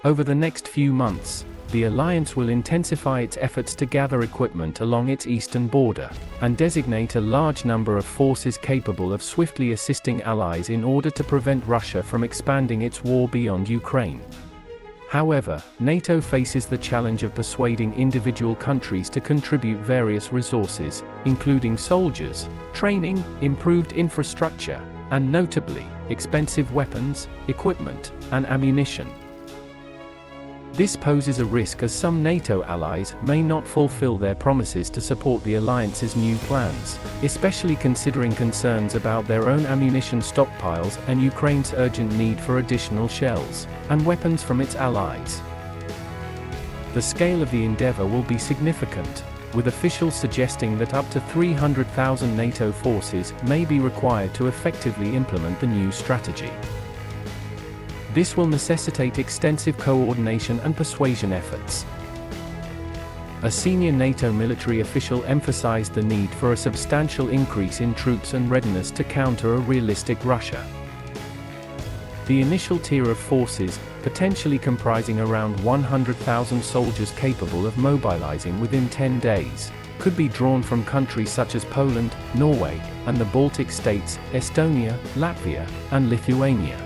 Over the next few months, the alliance will intensify its efforts to gather equipment along its eastern border, and designate a large number of forces capable of swiftly assisting allies in order to prevent Russia from expanding its war beyond Ukraine. However, NATO faces the challenge of persuading individual countries to contribute various resources, including soldiers, training, improved infrastructure, and notably, expensive weapons, equipment, and ammunition. This poses a risk as some NATO allies may not fulfill their promises to support the alliance's new plans, especially considering concerns about their own ammunition stockpiles and Ukraine's urgent need for additional shells and weapons from its allies. The scale of the endeavor will be significant, with officials suggesting that up to 300,000 NATO forces may be required to effectively implement the new strategy. This will necessitate extensive coordination and persuasion efforts. A senior NATO military official emphasized the need for a substantial increase in troops and readiness to counter a realistic Russia. The initial tier of forces, potentially comprising around 100,000 soldiers capable of mobilizing within 10 days, could be drawn from countries such as Poland, Norway, and the Baltic states, Estonia, Latvia, and Lithuania.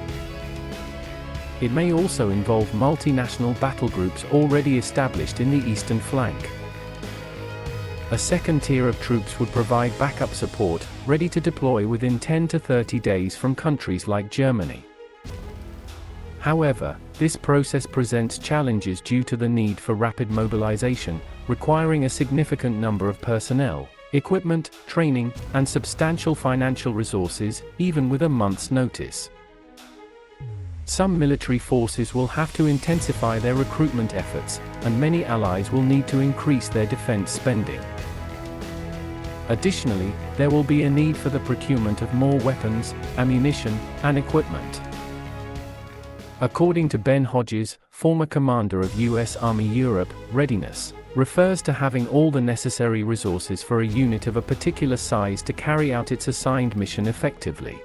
It may also involve multinational battle groups already established in the eastern flank. A second tier of troops would provide backup support, ready to deploy within 10 to 30 days from countries like Germany. However, this process presents challenges due to the need for rapid mobilization, requiring a significant number of personnel, equipment, training, and substantial financial resources, even with a month's notice. Some military forces will have to intensify their recruitment efforts, and many allies will need to increase their defense spending. Additionally, there will be a need for the procurement of more weapons, ammunition, and equipment. According to Ben Hodges, former commander of U.S. Army Europe, readiness refers to having all the necessary resources for a unit of a particular size to carry out its assigned mission effectively.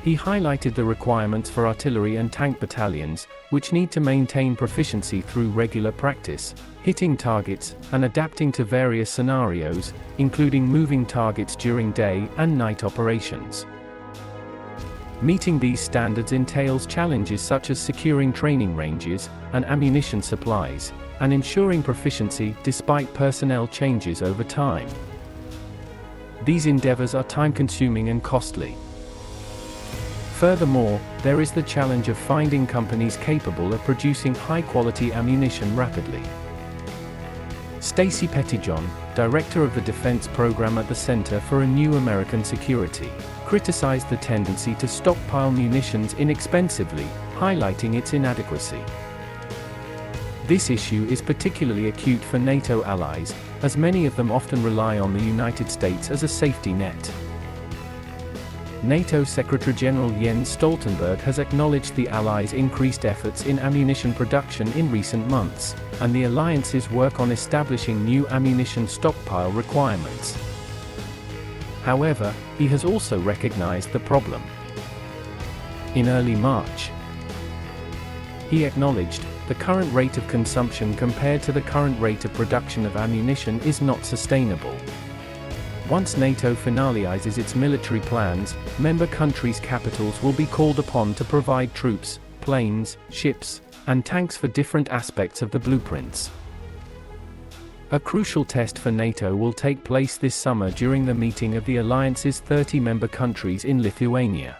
He highlighted the requirements for artillery and tank battalions, which need to maintain proficiency through regular practice, hitting targets, and adapting to various scenarios, including moving targets during day and night operations. Meeting these standards entails challenges such as securing training ranges and ammunition supplies, and ensuring proficiency despite personnel changes over time. These endeavors are time-consuming and costly. Furthermore, there is the challenge of finding companies capable of producing high-quality ammunition rapidly. Stacy Pettyjohn, director of the defense program at the Center for a New American Security, criticized the tendency to stockpile munitions inexpensively, highlighting its inadequacy. This issue is particularly acute for NATO allies, as many of them often rely on the United States as a safety net. NATO Secretary-General Jens Stoltenberg has acknowledged the Allies' increased efforts in ammunition production in recent months, and the alliance's work on establishing new ammunition stockpile requirements. However, he has also recognized the problem. In early March, he acknowledged, the current rate of consumption compared to the current rate of production of ammunition is not sustainable. Once NATO finalizes its military plans, member countries' capitals will be called upon to provide troops, planes, ships, and tanks for different aspects of the blueprints. A crucial test for NATO will take place this summer during the meeting of the alliance's 30 member countries in Lithuania.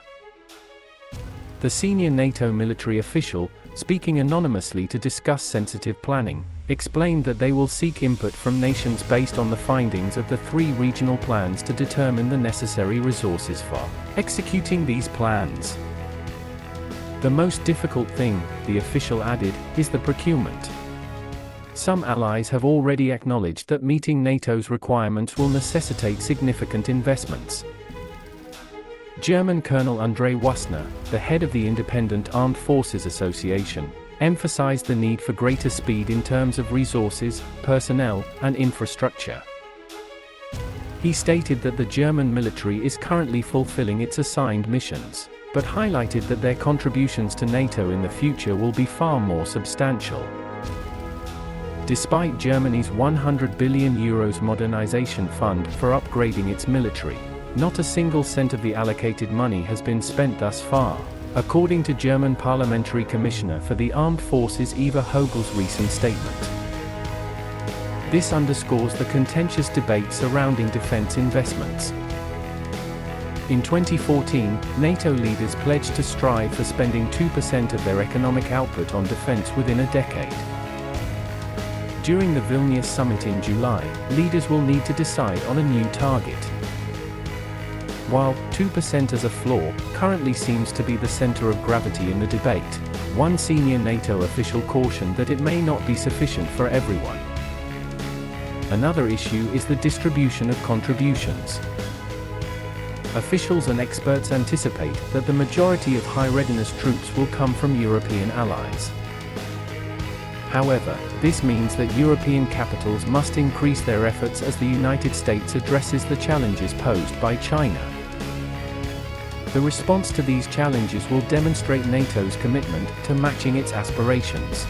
The senior NATO military official, speaking anonymously to discuss sensitive planning, explained that they will seek input from nations based on the findings of the 3 regional plans to determine the necessary resources for executing these plans. The most difficult thing, the official added, is the procurement. Some allies have already acknowledged that meeting NATO's requirements will necessitate significant investments. German Colonel André Wüstner, the head of the Independent Armed Forces Association, emphasized the need for greater speed in terms of resources, personnel, and infrastructure. He stated that the German military is currently fulfilling its assigned missions, but highlighted that their contributions to NATO in the future will be far more substantial. Despite Germany's €100 billion modernization fund for upgrading its military, not a single cent of the allocated money has been spent thus far, according to German Parliamentary Commissioner for the Armed Forces Eva Hogel's recent statement. This underscores the contentious debate surrounding defense investments. In 2014, NATO leaders pledged to strive for spending 2% of their economic output on defense within a decade. During the Vilnius summit in July, leaders will need to decide on a new target. While 2% as a floor currently seems to be the center of gravity in the debate, one senior NATO official cautioned that it may not be sufficient for everyone. Another issue is the distribution of contributions. Officials and experts anticipate that the majority of high-readiness troops will come from European allies. However, this means that European capitals must increase their efforts as the United States addresses the challenges posed by China. The response to these challenges will demonstrate NATO's commitment to matching its aspirations.